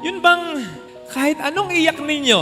Yun bang kahit anong iyak ninyo,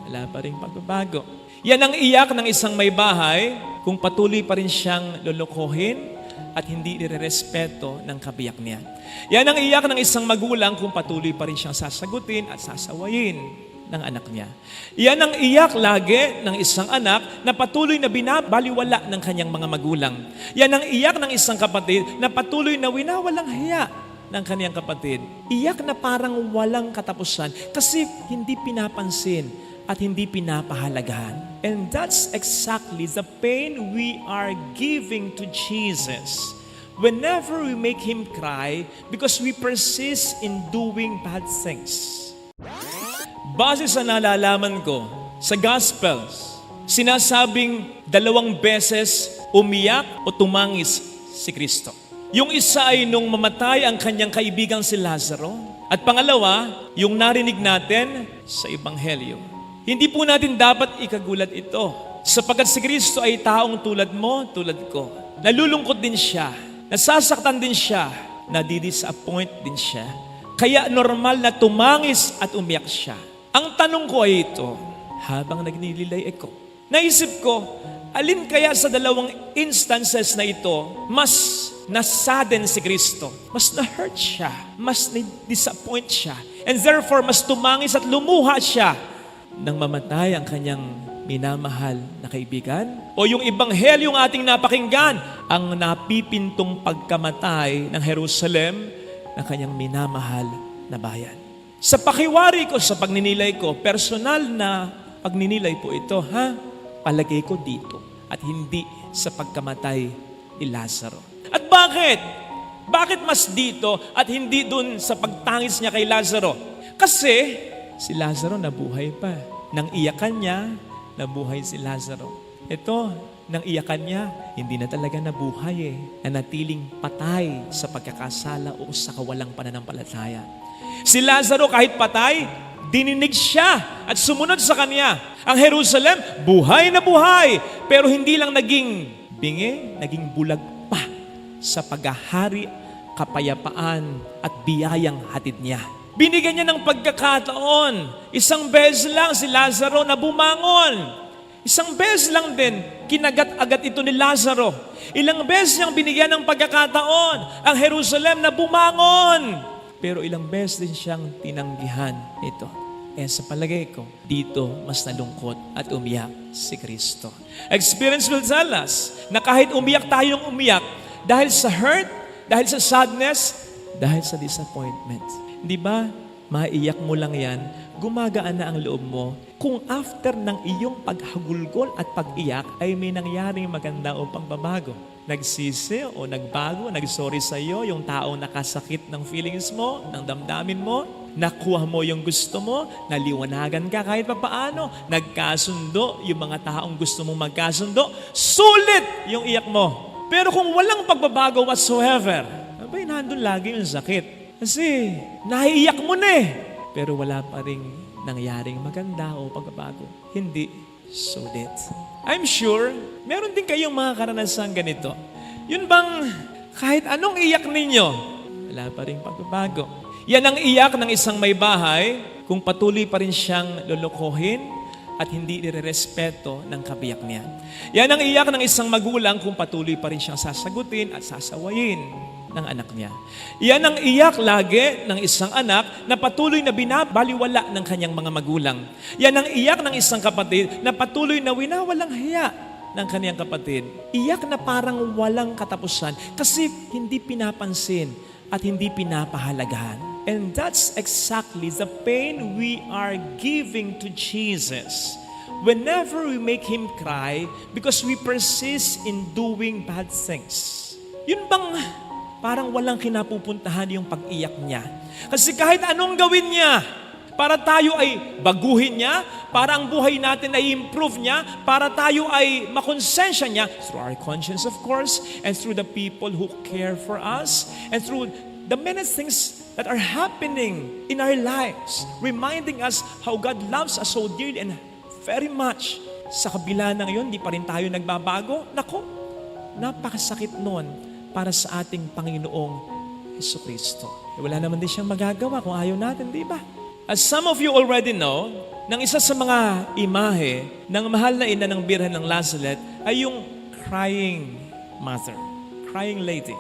wala pa rin pagbabago. Yan ang iyak ng isang may bahay kung patuloy pa rin siyang lolokohin at hindi nirerespeto ng kabiyak niya. Yan ang iyak ng isang magulang kung patuloy pa rin siyang sasagutin at sasawayin ng anak niya. Yan ang iyak lagi ng isang anak na patuloy na binabaliwala ng kanyang mga magulang. Yan ang iyak ng isang kapatid na patuloy na winawalang hiya ng kaniyang kapatid. Iyak na parang walang katapusan kasi hindi pinapansin at hindi pinapahalagahan. And that's exactly the pain we are giving to Jesus whenever we make Him cry because we persist in doing bad things. Base sa nalalaman ko sa Gospels, sinasabing 2 beses umiyak o tumangis si Kristo. Yung isa ay nung mamatay ang kanyang kaibigang si Lazaro. At pangalawa, yung narinig natin sa Ebanghelyo. Hindi po natin dapat ikagulat ito. Sapagkat si Kristo ay taong tulad mo, tulad ko. Nalulungkot din siya. Nasasaktan din siya. Nadidisappoint din siya. Kaya normal na tumangis at umiyak siya. Ang tanong ko ay ito, habang nagnililay ako, naisip ko, alin kaya sa 2 instances na ito, mas nasadden si Kristo, mas na-hurt siya, mas na-disappoint siya, and therefore, mas tumangis at lumuha siya nang mamatay ang kanyang minamahal na kaibigan? O yung Ebanghelyong ating napakinggan, ang napipintong pagkamatay ng Jerusalem ng kanyang minamahal na bayan? Sa pakiwari ko, sa pagninilay ko, personal na pagninilay po ito, palagay ko dito at hindi sa pagkamatay ni Lazaro. At bakit? Bakit mas dito at hindi dun sa pagtangis niya kay Lazaro? Kasi si Lazaro nabuhay pa. Nang iyakan niya, nabuhay si Lazaro. Ito, nang iyakan niya, hindi na talaga nabuhay Nanatiling patay sa pagkakasala o sa kawalang pananampalataya. Si Lazaro kahit patay, dininig siya at sumunod sa kanya. Ang Jerusalem, buhay na buhay. Pero hindi lang naging bingi, naging bulag pa sa paghahari, kapayapaan at biyayang hatid niya. Binigyan niya ng pagkakataon. Isang beses lang si Lazaro na bumangon. Isang beses lang din, kinagat-agat ito ni Lazaro. Ilang beses niyang binigyan ng pagkakataon ang Jerusalem na bumangon. Pero ilang beses din siyang tinanggihan ito. Sa palagay ko, dito mas nalungkot at umiyak si Kristo. Experience will tell us na kahit umiyak tayo ng umiyak, dahil sa hurt, dahil sa sadness, dahil sa disappointment. Di ba, maiyak mo lang yan, gumagaan na ang loob mo kung after ng iyong paghagulgol at pag-iyak ay may nangyaring maganda o pagbabago. Nagsisi o nagbago, nagsorry sa iyo yung taong nakasakit ng feelings mo, ng damdamin mo, nakuha mo yung gusto mo, naliwanagan ka kahit papaano, nagkasundo yung mga taong gusto mong magkasundo, sulit yung iyak mo. Pero kung walang pagbabago whatsoever, abay, nandun lagi yung sakit. Kasi naiiyak mo na pero wala pa rin nangyaring maganda o pagbabago. Hindi sulit. I'm sure, meron din kayong mga karanasan ganito. Yun bang kahit anong iyak ninyo, wala pa rin pagbabago. Yan ang iyak ng isang may bahay kung patuloy pa rin siyang lolokohin at hindi nirerespeto ng kabiyak niya. Yan ang iyak ng isang magulang kung patuloy pa rin siyang sasagutin at sasawayin ng anak niya. Yan ang iyak lagi ng isang anak na patuloy na binabaliwala ng kanyang mga magulang. Yan ang iyak ng isang kapatid na patuloy na winawalang hiya ng kanyang kapatid. Iyak na parang walang katapusan kasi hindi pinapansin at hindi pinapahalagahan. And that's exactly the pain we are giving to Jesus whenever we make Him cry because we persist in doing bad things. Yun bang parang walang kinapupuntahan yung pag-iyak niya? Kasi kahit anong gawin niya, para tayo ay baguhin niya, para ang buhay natin ay improve niya, para tayo ay makonsensya niya, through our conscience of course, and through the people who care for us, and through the many things that are happening in our lives, reminding us how God loves us so dearly and very much. Sa kabila ng yun, di pa rin tayo nagbabago. Nako, napakasakit nun para sa ating Panginoong Jesucristo. Wala naman din siyang magagawa kung ayaw natin, di ba? As some of you already know, ng isa sa mga imahe ng mahal na ina ng Birhen ng Lazaret ay yung crying mother, crying lady.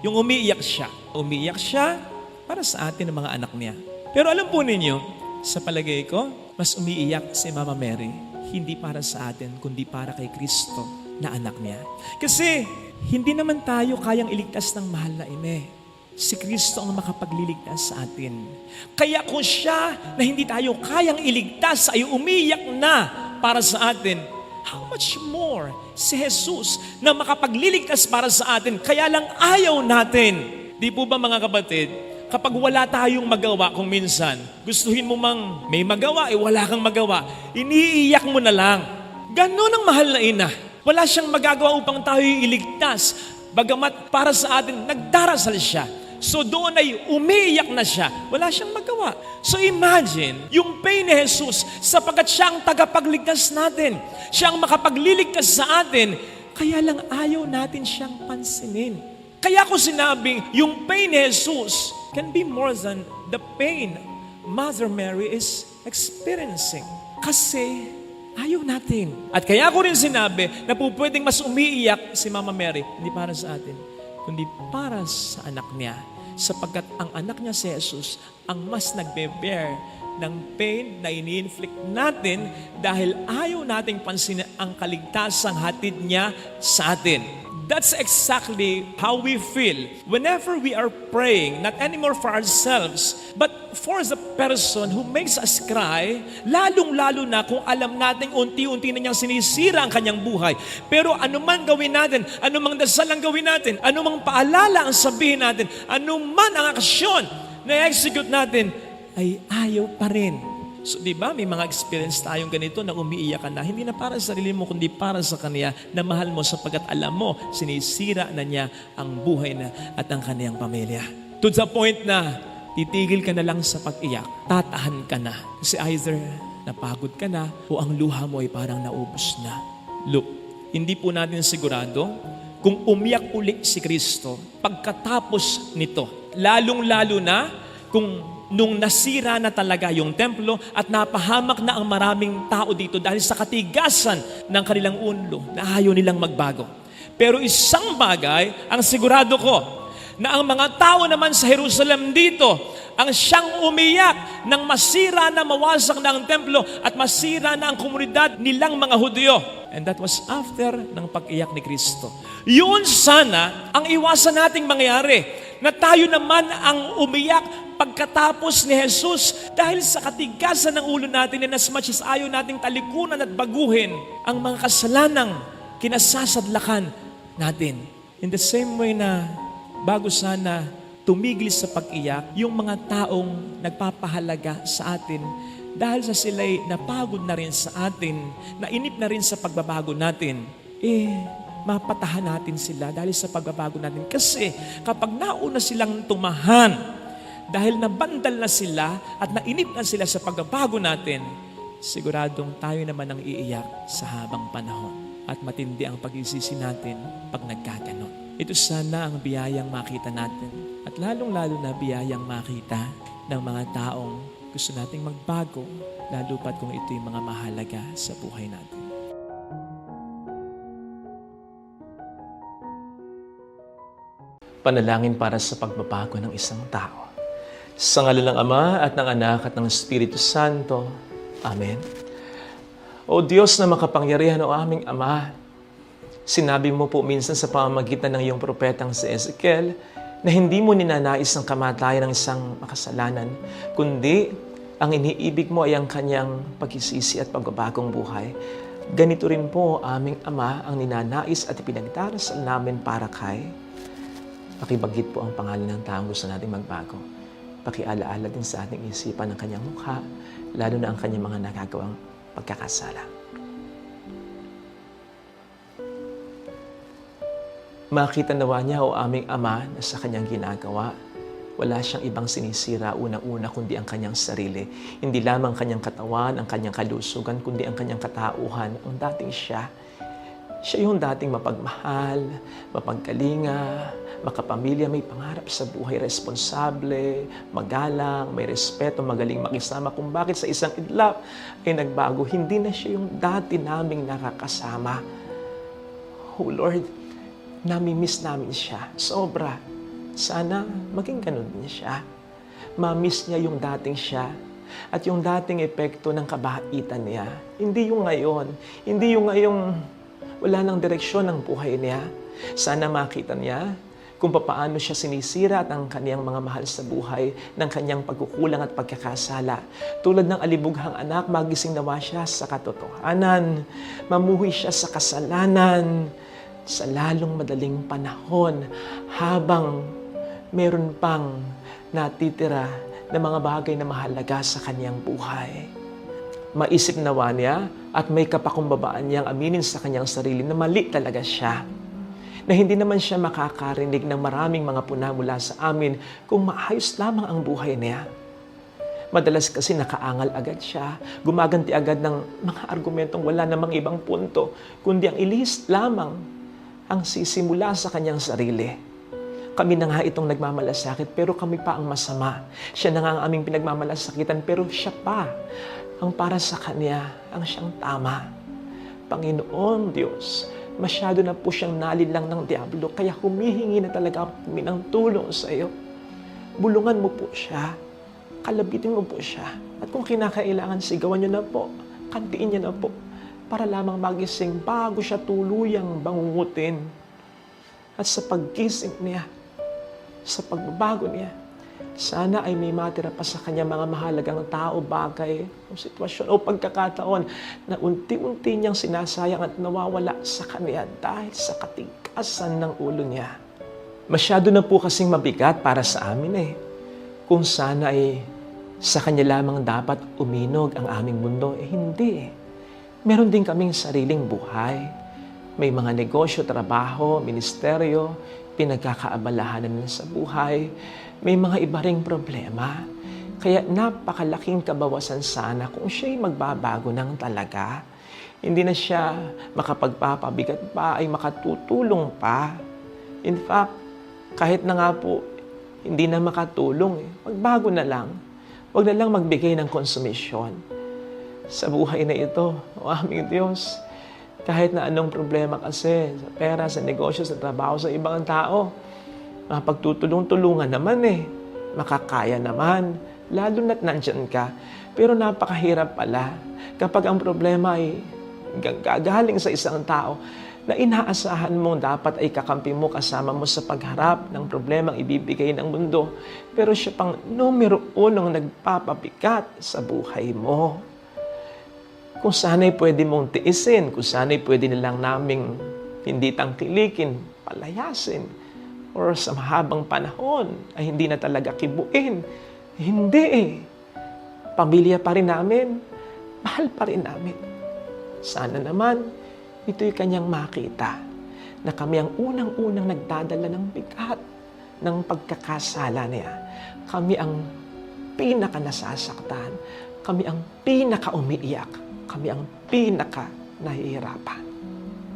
Yung umiiyak siya. Umiiyak siya para sa atin ng mga anak niya. Pero alam po ninyo, sa palagay ko, mas umiiyak si Mama Mary, hindi para sa atin, kundi para kay Kristo na anak niya. Kasi hindi naman tayo kayang iligtas ng mahal na ina. Si Kristo ang makapagliligtas sa atin. Kaya kung siya na hindi tayo kayang iligtas ay umiyak na para sa atin, how much more si Jesus na makapagliligtas para sa atin, kaya lang ayaw natin. Di po ba mga kapatid, kapag wala tayong magawa kung minsan, gustuhin mo mang may magawa, wala kang magawa, iniiyak mo na lang. Ganon ang mahal na ina. Wala siyang magagawa upang tayo iligtas. Bagamat para sa atin, nagdarasal siya. So doon ay umiiyak na siya. Wala siyang magawa. So imagine, yung pain ni Jesus, sapagkat siya ang tagapagligtas natin. Siya ang makapagliligtas sa atin. Kaya lang ayaw natin siyang pansinin. Kaya ko sinabing, yung pain ni Jesus can be more than the pain Mother Mary is experiencing. Kasi ayaw natin. At kaya ko rin sinabi na po pwedeng mas umiiyak si Mama Mary, hindi para sa atin, kundi para sa anak niya. Sapagkat ang anak niya si Jesus ang mas nagbe-bear ng pain na ini-inflict natin dahil ayaw nating pansinin ang kaligtasang hatid niya sa atin. That's exactly how we feel whenever we are praying, not anymore for ourselves, but for the person who makes us cry, lalong-lalo na kung alam natin unti-unti na niyang sinisira ang kanyang buhay. Pero anuman gawin natin, anumang dasal ang gawin natin, anumang paalala ang sabihin natin, anuman ang aksyon na i-execute natin, ay ayaw pa rin. So, di ba, may mga experience tayong ganito na umiiyak ka na, hindi na para sa sarili mo, kundi para sa Kanya na mahal mo sapagkat alam mo, sinisira na niya ang buhay na at ang kaniyang pamilya. To the point na titigil ka na lang sa pag-iyak, tatahan ka na. Kasi either napagod ka na o ang luha mo ay parang naubos na. Look, hindi po natin sigurado kung umiyak uli si Kristo pagkatapos nito. Lalong-lalo na kung nung nasira na talaga yung templo at napahamak na ang maraming tao dito dahil sa katigasan ng kanilang ulo na ayaw nilang magbago. Pero isang bagay, ang sigurado ko, na ang mga tao naman sa Jerusalem dito, ang siyang umiyak nang masira na mawasak na ang templo at masira na ang komunidad nilang mga Hudyo. And that was after ng pag-iyak ni Kristo. Yun sana ang iwasan nating mangyari, na tayo naman ang umiyak pagkatapos ni Jesus dahil sa katigasan ng ulo natin and as much as ayaw nating talikunan at baguhin ang mga kasalanang kinasasadlakan natin. In the same way na bago sana tumigil sa pag-iyak yung mga taong nagpapahalaga sa atin dahil sa sila'y napagod na rin sa atin, nainip na rin sa pagbabago natin, mapatahan natin sila dahil sa pagbabago natin. Kasi kapag nauna silang tumahan, dahil nabandal na sila at nainip na sila sa pagbabago natin, siguradong tayo naman ang iiyak sa habang panahon. At matindi ang pag-isisi natin pag nagkaganon. Ito sana ang biyayang makita natin. At lalong-lalo na biyayang makita ng mga taong gusto nating magbago, lalo pat kung ito'y mga mahalaga sa buhay natin. Panalangin para sa pagbabago ng isang tao. Sa ngalan ng Ama at ng Anak at ng Espiritu Santo. Amen. O Diyos na makapangyarihan, o aming Ama, sinabi mo po minsan sa pamamagitan ng iyong propetang si Ezekiel na hindi mo ninanais ang kamatayan ng isang makasalanan, kundi ang iniibig mo ay ang kanyang pagsisisi at pagbabagong buhay. Ganito rin po, aming Ama, ang ninanais at ipinagdarasal namin para kay. Pakibagit po ang pangalan ng taong gusto nating magbago. Pakialaala din sa ating isipan ng kanyang mukha, lalo na ang kanyang mga nagagawang pagkakasala. Makita nawa niya, o aming Ama, na sa kanyang ginagawa, wala siyang ibang sinisira unang-una kundi ang kanyang sarili. Hindi lamang kanyang katawan, ang kanyang kalusugan, kundi ang kanyang katauhan, ang dating siya. Siya yung dating mapagmahal, mapagkalinga, makapamilya, may pangarap sa buhay, responsable, magalang, may respeto, magaling makisama. Kung bakit sa isang idlap ay nagbago, hindi na siya yung dati naming nakakasama. Oh Lord, nami-miss namin siya. Sobra. Sana maging ganun din siya. Ma-miss niya yung dating siya at yung dating epekto ng kabaitan niya. Hindi yung ngayon. Hindi yung ngayong wala nang direksyon ng buhay niya. Sana makita niya kung paano siya sinisira at ang kaniyang mga mahal sa buhay ng kanyang pagkukulang at pagkakasala. Tulad ng alibughang anak, magising nawa siya sa katotohanan. Mamuhi siya sa kasalanan sa lalong madaling panahon habang meron pang natitira na mga bagay na mahalaga sa kanyang buhay. Maisip nawa niya at may kapakumbabaan niyang aminin sa kanyang sarili na mali talaga siya. Na hindi naman siya makakarinig ng maraming mga puna mula sa amin kung maayos lamang ang buhay niya. Madalas kasi nakaangal agad siya, gumaganti agad ng mga argumentong wala namang ibang punto, kundi ang ilihis lamang ang sisimula sa kanyang sarili. Kami na nga itong nagmamalasakit, pero kami pa ang masama. Siya na nga ang aming pinagmamalasakitan, pero siya pa ang para sa kanya ang siyang tama. Panginoon Diyos, masyado na po siyang nalilang ng diablo, kaya humihingi na talaga kami ng tulong sa iyo. Bulungan mo po siya, kalabitin mo po siya, at kung kinakailangan, sigawan niyo na po, kantiin niyo na po, para lamang magising bago siya tuluyang bangungutin. At sa paggising niya, sa pagbabago niya, sana ay may matira pa sa kanya mga mahalagang tao, bagay, o sitwasyon o pagkakataon na unti-unti niyang sinasayang at nawawala sa kanya dahil sa katigasan ng ulo niya. Masyado na po kasing mabigat para sa amin Kung sana ay sa kanya lamang dapat uminog ang aming mundo, hindi. Meron din kaming sariling buhay. May mga negosyo, trabaho, ministeryo, pinagkakaabalahanan sa buhay. May mga iba ring problema. Kaya napakalaking kabawasan sana kung siya'y magbabago ng talaga. Hindi na siya makapagpapabigat pa, ay makatutulong pa. In fact, kahit na nga po, hindi na makatulong. Magbago na lang. Huwag na lang magbigay ng konsumisyon. Sa buhay na ito, o aming Diyos, kahit na anong problema kasi, sa pera, sa negosyo, sa trabaho, sa ibang tao, pagtutulong-tulungan naman makakaya naman, lalo na't nandyan ka. Pero napakahirap pala kapag ang problema ay gagaling sa isang tao na inaasahan mo dapat ay kakampi mo, kasama mo sa pagharap ng problemang ibibigay ng mundo. Pero siya pang numero unong nagpapabigat sa buhay mo. Kung sana'y pwede mong tiisin, kung sana'y pwede nilang naming hindi tangkilikin, palayasin, or sa mahabang panahon ay hindi na talaga kibuin. Hindi Pamilya pa rin namin, mahal pa rin namin. Sana naman, ito'y kanyang makita na kami ang unang-unang nagdadala ng bigat ng pagkakasala niya. Kami ang pinaka-nasasaktan. Kami ang pinaka-umiiyak. Kami ang pinaka-nahihirapan.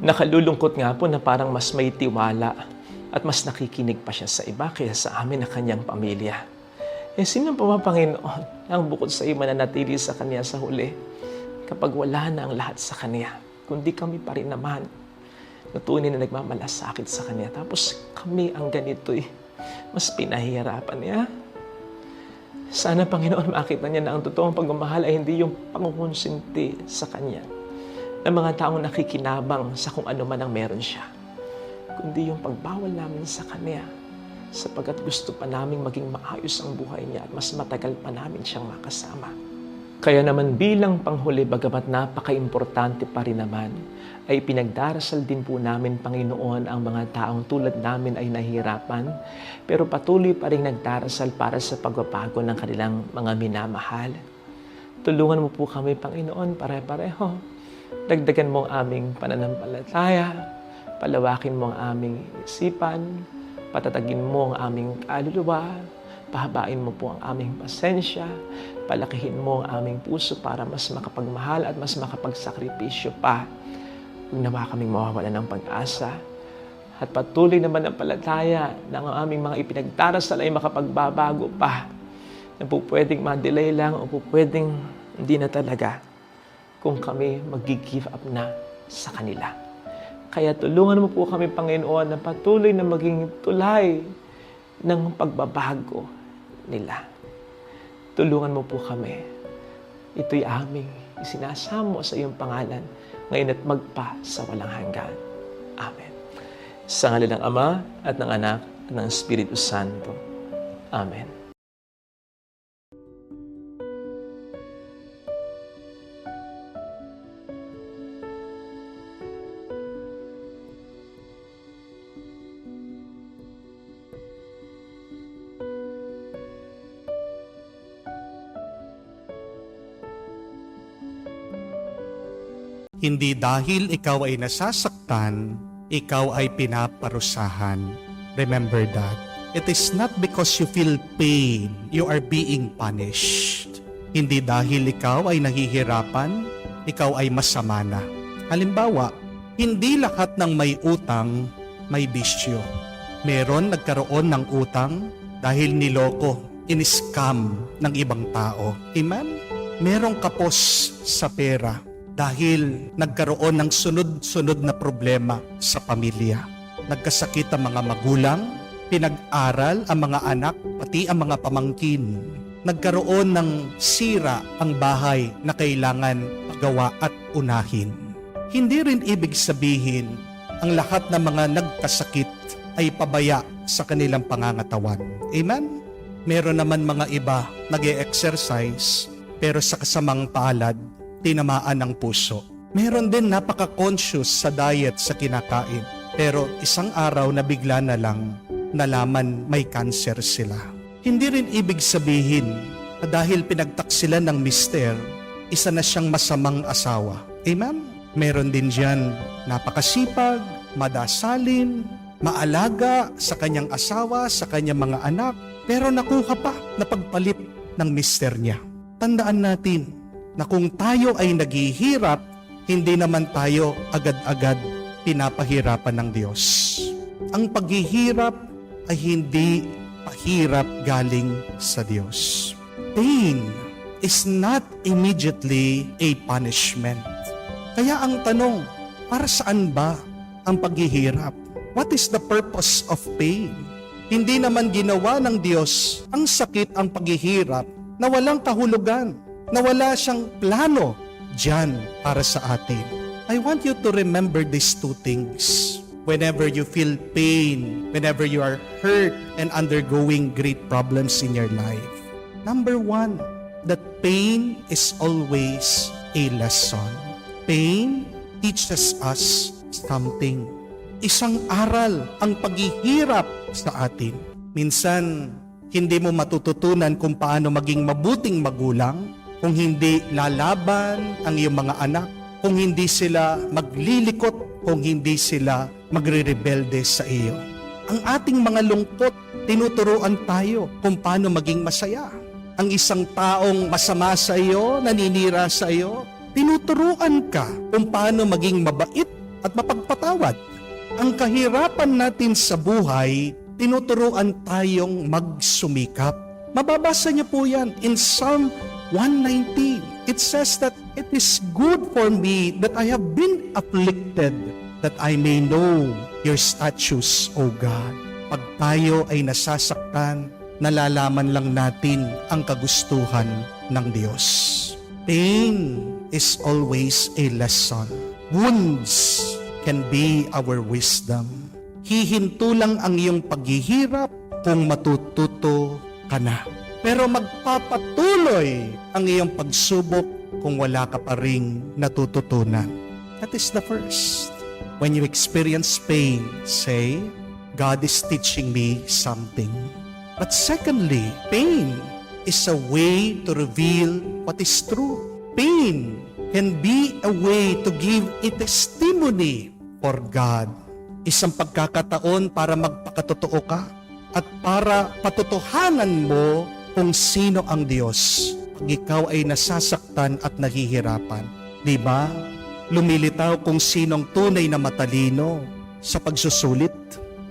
Nakalulungkot nga po na parang mas may tiwala at mas nakikinig pa siya sa iba kaysa sa amin na kanyang pamilya. Sino pa ba, Panginoon, ang bukod sa iyo mananatili sa Kanya sa huli kapag wala na ang lahat sa Kanya? Kundi kami pa rin naman na tunay na nagmamalasakit sa Kanya. Tapos kami ang ganito'y mas pinahihirapan niya. Sana, Panginoon, makita niya na ang totoong pagmamahal ay hindi yung pangungonsinti sa Kanya ng mga taong nakikinabang sa kung ano man ang meron siya, kundi yung pagbawal namin sa Kanya sapagkat gusto pa naming maging maayos ang buhay niya at mas matagal pa namin siyang makasama. Kaya naman bilang panghuli, bagamat napaka-importante pa rin naman, ay pinagdarasal din po namin, Panginoon, ang mga taong tulad namin ay nahihirapan, pero patuloy pa rin nagdarasal para sa pagbabago ng kanilang mga minamahal. Tulungan mo po kami, Panginoon, pare-pareho. Dagdagan mo ang aming pananampalataya, palawakin mo ang aming isipan, patatagin mo ang aming kaluluwa, pahabain mo po ang aming pasensya, palakihin mo ang aming puso para mas makapagmahal at mas makapagsakripisyo pa. Huwag nawa kaming mawawala ng pag-asa At patuloy naman ang palataya ng aming mga ipinagdarasal ay makapagbabago pa. Na po pwedeng ma-delay lang o po pwedeng hindi na talaga kung kami mag-give up na sa kanila. Kaya tulungan mo po kami, Panginoon, na patuloy na maging tulay ng pagbabago nila. Tulungan mo po kami. Ito'y aming isinasamo sa iyong pangalan ngayon at magpa sa walang hanggan. Amen. Sa ngalan ng Ama at ng Anak at ng Espiritu Santo. Amen. Hindi dahil ikaw ay nasasaktan, ikaw ay pinaparusahan. Remember that. It is not because you feel pain, you are being punished. Hindi dahil ikaw ay nahihirapan, ikaw ay masama na. Halimbawa, hindi lahat ng may utang may bisyo. Meron nagkaroon ng utang dahil niloko, in-scam ng ibang tao. Amen? Merong kapos sa pera dahil nagkaroon ng sunod-sunod na problema sa pamilya. Nagkasakit ang mga magulang, pinag-aral ang mga anak, pati ang mga pamangkin. Nagkaroon ng sira ang bahay na kailangan pagawa at unahin. Hindi rin ibig sabihin ang lahat ng mga nagkasakit ay pabaya sa kanilang pangangatawan. Amen? Meron naman mga iba nag-e-exercise pero sa kasamang palad, tinamaan ng puso. Meron din napaka-conscious sa diet sa kinakain. Pero isang araw na bigla na lang nalaman may cancer sila. Hindi rin ibig sabihin na dahil pinagtaksilan ng mister, isa na siyang masamang asawa. Amen? Meron din diyan napakasipag, madasalin, maalaga sa kanyang asawa, sa kanyang mga anak, pero nakuha pa na pagpalit ng mister niya. Tandaan natin, na kung tayo ay naghihirap, hindi naman tayo agad-agad pinapahirapan ng Diyos. Ang paghihirap ay hindi pahirap galing sa Diyos. Pain is not immediately a punishment. Kaya ang tanong, para saan ba ang paghihirap? What is the purpose of pain? Hindi naman ginawa ng Diyos ang sakit, ang paghihirap na walang kahulugan, na wala siyang plano dyan para sa atin. I want you to remember these two things. Whenever you feel pain, whenever you are hurt and undergoing great problems in your life. Number one, that pain is always a lesson. Pain teaches us something. Isang aral ang paghihirap sa atin. Minsan, hindi mo matututunan kung paano maging mabuting magulang, kung hindi lalaban ang iyong mga anak, kung hindi sila maglilikot, kung hindi sila magre-rebelde sa iyo. Ang ating mga lungkot, tinuturuan tayo kung paano maging masaya. Ang isang taong masama sa iyo, naninira sa iyo, tinuturuan ka kung paano maging mabait at mapagpatawad. Ang kahirapan natin sa buhay, tinuturuan tayong magsumikap. Mababasa niyo po yan in Psalm 119. It says that it is good for me that I have been afflicted, that I may know your statutes, O God. Pag tayo ay nasasaktan, nalalaman lang natin ang kagustuhan ng Diyos. Pain is always a lesson. Wounds can be our wisdom. Hihinto lang ang iyong paghihirap kung matututo ka na. Pero magpapatuloy ang iyong pagsubok kung wala ka pa ring natututunan. That is the first. When you experience pain, say, God is teaching me something. But secondly, pain is a way to reveal what is true. Pain can be a way to give a testimony for God. Isang pagkakataon para magpakatotoo ka at para patutuhanan mo kung sino ang Diyos pag ikaw ay nasasaktan at nahihirapan. Diba? Lumilitaw kung sinong tunay na matalino sa pagsusulit.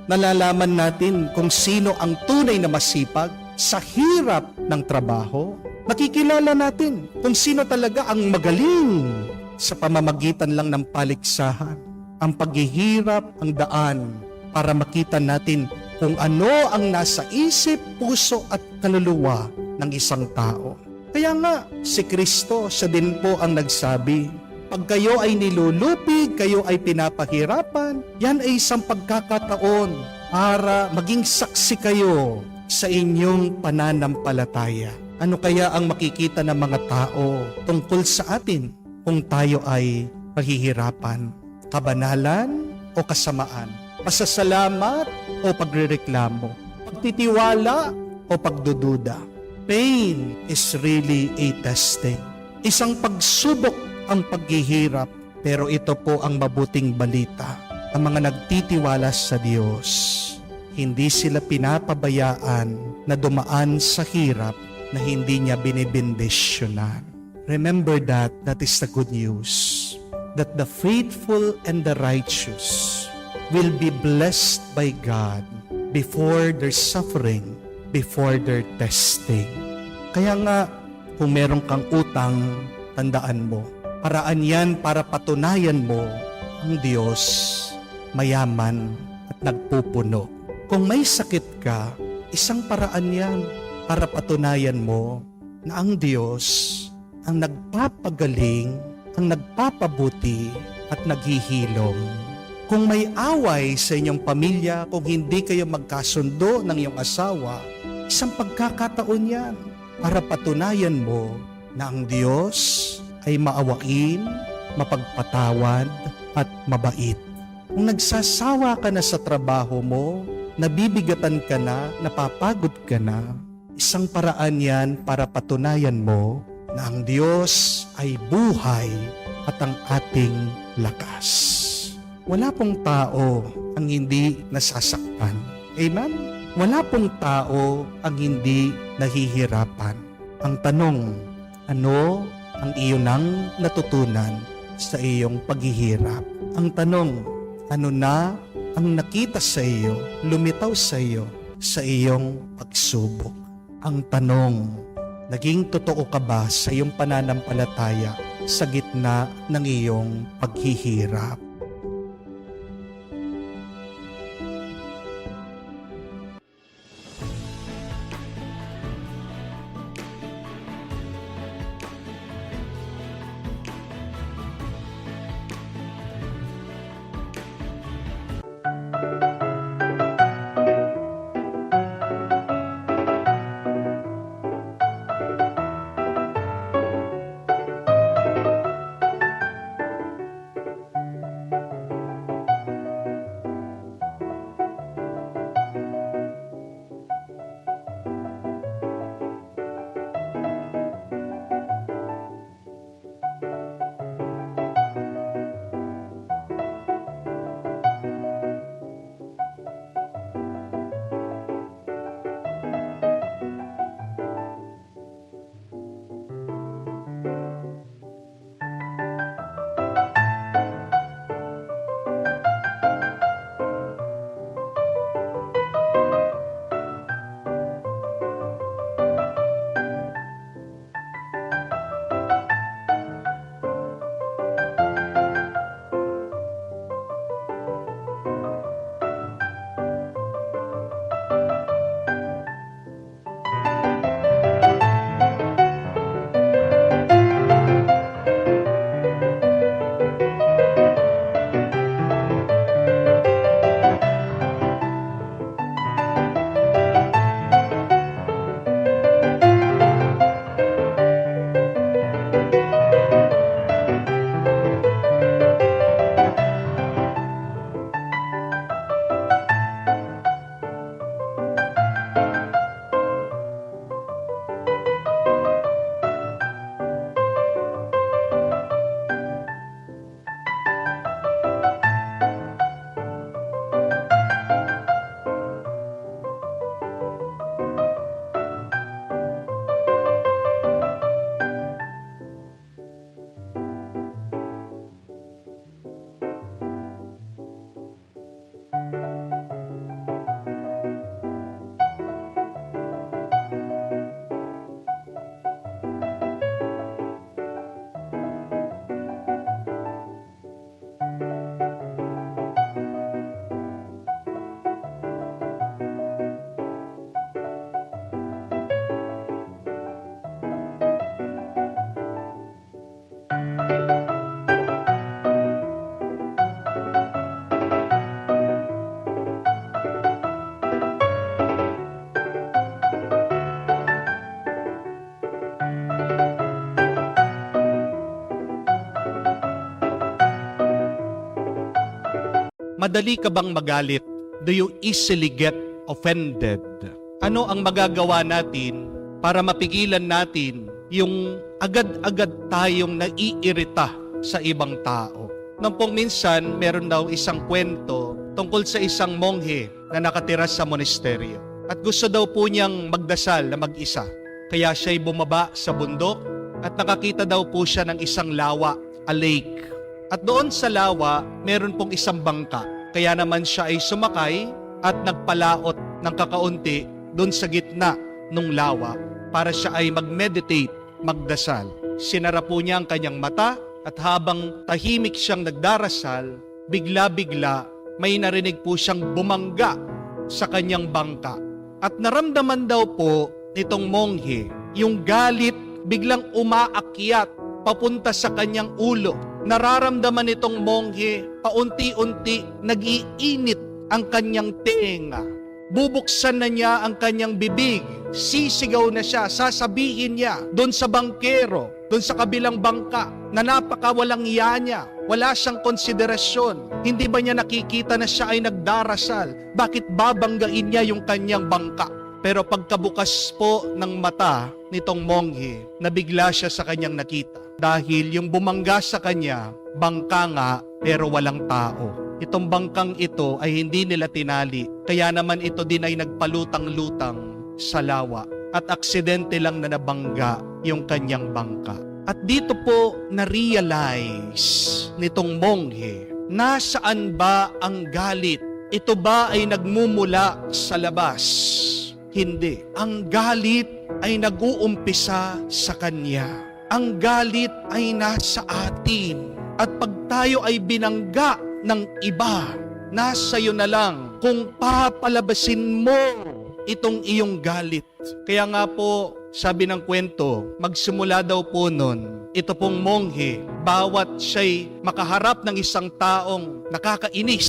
Nalalaman natin kung sino ang tunay na masipag sa hirap ng trabaho. Nakikilala natin kung sino talaga ang magaling sa pamamagitan lang ng paligsahan. Ang paghihirap ang daan para makita natin kung ano ang nasa isip, puso at kaluluwa ng isang tao. Kaya nga, si Kristo, siya din po ang nagsabi, pag kayo ay nilulupig, kayo ay pinapahirapan, yan ay isang pagkakataon para maging saksi kayo sa inyong pananampalataya. Ano kaya ang makikita ng mga tao tungkol sa atin kung tayo ay pahihirapan? Kabanalan o kasamaan? Pasasalamat o pagrereklamo? Pagtitiwala o pagdududa? Pain is really a testing. Isang pagsubok ang paghihirap, pero ito po ang mabuting balita. Ang mga nagtitiwala sa Diyos, hindi sila pinapabayaan na dumaan sa hirap na hindi niya binibindisyonan. Remember that is the good news. That the faithful and the righteous will be blessed by God before their suffering, before their testing. Kaya nga, kung meron kang utang, tandaan mo, paraan yan para patunayan mo ang Diyos mayaman at nagpupuno. Kung may sakit ka, isang paraan yan para patunayan mo na ang Diyos ang nagpapagaling, ang nagpapabuti at naghihilom. Kung may away sa inyong pamilya, kung hindi kayo magkasundo ng iyong asawa, isang pagkakataon yan para patunayan mo na ang Diyos ay maawain, mapagpatawad at mabait. Kung nagsasawa ka na sa trabaho mo, nabibigatan ka na, napapagod ka na, isang paraan yan para patunayan mo na ang Diyos ay buhay at ang ating lakas. Wala pong tao ang hindi nasasaktan. Amen? Wala pong tao ang hindi nahihirapan. Ang tanong, ano ang iyo nang natutunan sa iyong paghihirap? Ang tanong, ano na ang nakita sa iyo, lumitaw sa iyo sa iyong pagsubok? Ang tanong, naging totoo ka ba sa iyong pananampalataya sa gitna ng iyong paghihirap? Madali ka bang magalit? Do you easily get offended? Ano ang magagawa natin para mapigilan natin yung agad-agad tayong naiirita sa ibang tao? Nung pong minsan, meron daw isang kwento tungkol sa isang monghe na nakatira sa monasteryo. At gusto daw po niyang magdasal na mag-isa. Kaya siya'y bumaba sa bundok at nakakita daw po siya ng isang lawa, a lake. At doon sa lawa, meron pong isang bangka. Kaya naman siya ay sumakay at nagpalaot ng kakaunti doon sa gitna ng lawa para siya ay mag-meditate, magdasal. Sinara po niya ang kanyang mata at habang tahimik siyang nagdarasal, bigla-bigla may narinig po siyang bumangga sa kanyang bangka. At naramdaman daw po nitong monghe yung galit biglang umaakyat papunta sa kanyang ulo. Nararamdaman nitong monghe paunti-unti nag-iinit ang kanyang tenga. Bubuksan na niya ang kanyang bibig. Sisigaw na siya, sasabihin niya doon sa bangkero, doon sa kabilang bangka, na napakawalang iya niya. Wala siyang konsiderasyon. Hindi ba niya nakikita na siya ay nagdarasal? Bakit babanggain niya yung kanyang bangka? Pero pagkabukas po ng mata nitong monghe, nabigla siya sa kanyang nakita. Dahil yung bumangga sa kanya, bangka nga pero walang tao. Itong bangkang ito ay hindi nila tinali. Kaya naman ito din ay nagpalutang-lutang sa lawa. At aksidente lang na nabangga yung kanyang bangka. At dito po na-realize nitong monghe, nasaan ba ang galit? Ito ba ay nagmumula sa labas? Hindi. Ang galit ay nag-uumpisa sa kanya. Ang galit ay nasa atin. At pag tayo ay binangga ng iba, nasa iyo na lang kung papalabasin mo itong iyong galit. Kaya nga po, sabi ng kwento, magsimula daw po nun, ito pong monghe, bawat siya'y makaharap ng isang taong nakakainis,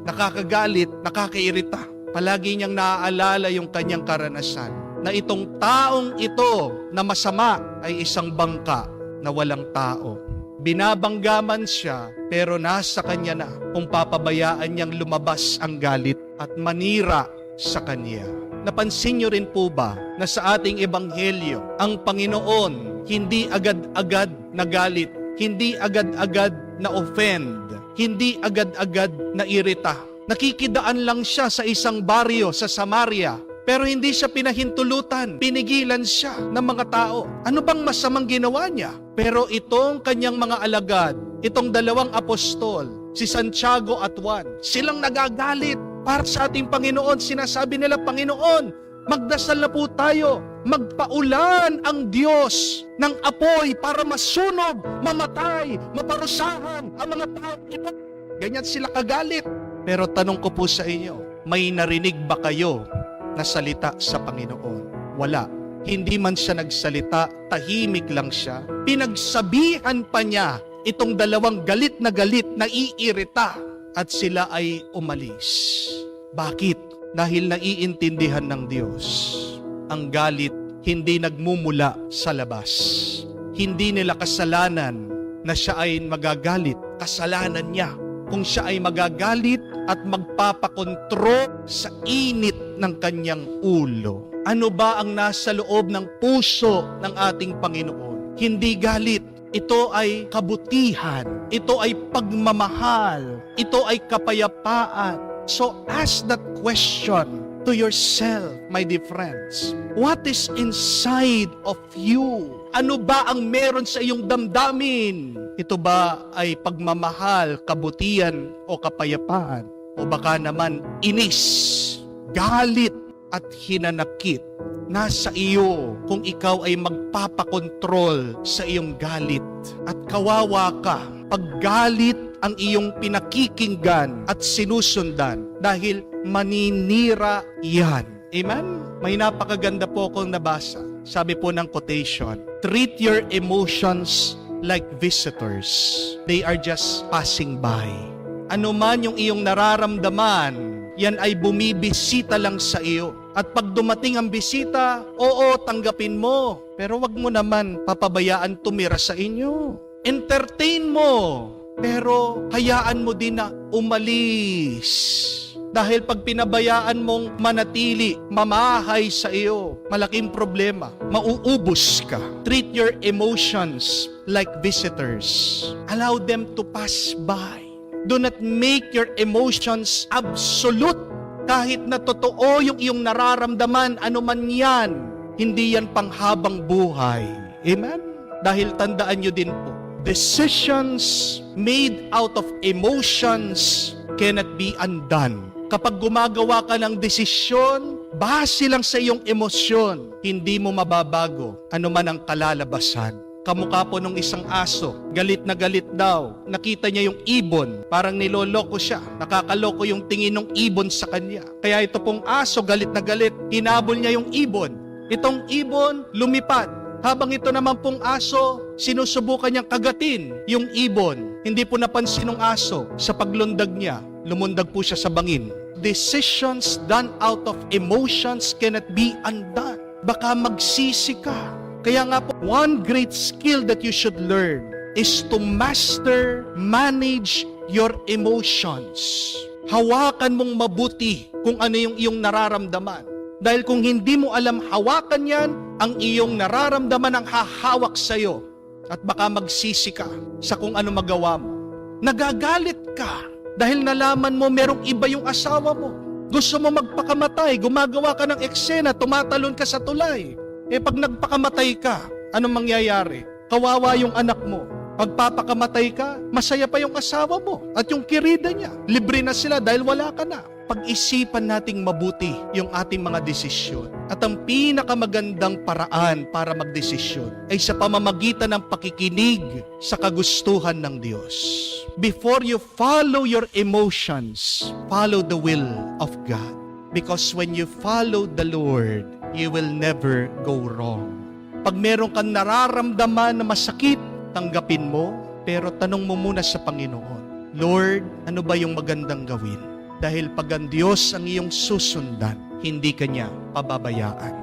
nakakagalit, nakakairita, palagi niyang naaalala yung kanyang karanasan, na itong taong ito na masama ay isang bangka na walang tao. Binabanggaman siya, pero nasa kanya na kung papabayaan niyang lumabas ang galit at manira sa kanya. Napansin niyo rin po ba na sa ating ebanghelyo, ang Panginoon hindi agad-agad nagalit, hindi agad-agad na offend, hindi agad-agad na irita. Nakikidaan lang siya sa isang baryo sa Samaria, pero hindi siya pinahintulutan, pinigilan siya ng mga tao. Ano bang masamang ginawa niya? Pero itong kanyang mga alagad, itong dalawang apostol, si Santiago at Juan, silang nagagalit. Para sa ating Panginoon, sinasabi nila, Panginoon, magdasal na po tayo. Magpaulan ang Diyos ng apoy para masunog, mamatay, maparusahan ang mga tao ito. Ganyan sila kagalit. Pero tanong ko po sa inyo, may narinig ba kayo na salita sa Panginoon? Wala. Hindi man siya nagsalita, tahimik lang siya. Pinagsabihan pa niya itong dalawang galit na iirita. At sila ay umalis. Bakit? Dahil naiintindihan ng Diyos. Ang galit hindi nagmumula sa labas. Hindi nila kasalanan na siya ay magagalit. Kasalanan niya kung siya ay magagalit at magpapakontrol sa init ng kanyang ulo. Ano ba ang nasa loob ng puso ng ating Panginoon? Hindi galit. Ito ay kabutihan. Ito ay pagmamahal. Ito ay kapayapaan. So ask that question to yourself, my dear friends. What is inside of you? Ano ba ang meron sa iyong damdamin? Ito ba ay pagmamahal, kabutihan o kapayapaan? O baka naman inis, galit at hinanakit? Nasa iyo kung ikaw ay magpapakontrol sa iyong galit. At kawawa ka pag galit ang iyong pinakikinggan at sinusundan dahil maninira yan. Amen? May napakaganda po akong nabasa. Sabi po ng quotation, treat your emotions like visitors. They are just passing by. Ano man yung iyong nararamdaman, yan ay bumibisita lang sa iyo. At pag dumating ang bisita, oo, tanggapin mo. Pero wag mo naman papabayaan tumira sa inyo. Entertain mo. Pero hayaan mo din na umalis. Dahil pag pinabayaan mong manatili, mamahay sa iyo, malaking problema. Mauubos ka. Treat your emotions like visitors. Allow them to pass by. Do not make your emotions absolute. Kahit na totoo yung iyong nararamdaman, ano man yan, hindi yan panghabang buhay. Amen? Dahil tandaan nyo din po, decisions made out of emotions cannot be undone. Kapag gumagawa ka ng desisyon, base lang sa iyong emosyon, hindi mo mababago ano man ang kalalabasan. Kamukha po nung isang aso, galit na galit daw. Nakita niya yung ibon, parang niloloko siya. Nakakaloko yung tingin ng ibon sa kanya. Kaya ito pong aso, galit na galit, hinabol niya yung ibon. Itong ibon, lumipad. Habang ito naman pong aso, sinusubukan niyang kagatin yung ibon. Hindi po napansin ng aso. Sa paglundag niya, lumundag po siya sa bangin. Decisions done out of emotions cannot be undone. Baka magsisi ka. Kaya nga po, one great skill that you should learn is to manage your emotions. Hawakan mong mabuti kung ano yung iyong nararamdaman. Dahil kung hindi mo alam hawakan yan, ang iyong nararamdaman ang hahawak sa'yo. At baka magsisi ka sa kung ano magawa mo. Nagagalit ka dahil nalaman mo merong iba yung asawa mo. Gusto mo magpakamatay, gumagawa ka ng eksena, tumatalon ka sa tulay. Pag nagpakamatay ka, anong mangyayari? Kawawa yung anak mo. Pagpapakamatay ka, masaya pa yung asawa mo at yung kirida niya. Libre na sila dahil wala ka na. Pag-isipan nating mabuti yung ating mga desisyon. At ang pinakamagandang paraan para magdesisyon ay sa pamamagitan ng pakikinig sa kagustuhan ng Diyos. Before you follow your emotions, follow the will of God. Because when you follow the Lord, you will never go wrong. Pag meron kang nararamdaman na masakit, tanggapin mo, pero tanong mo muna sa Panginoon, Lord, ano ba yung magandang gawin? Dahil pag ang Diyos ang iyong susundan, hindi ka niya pababayaan.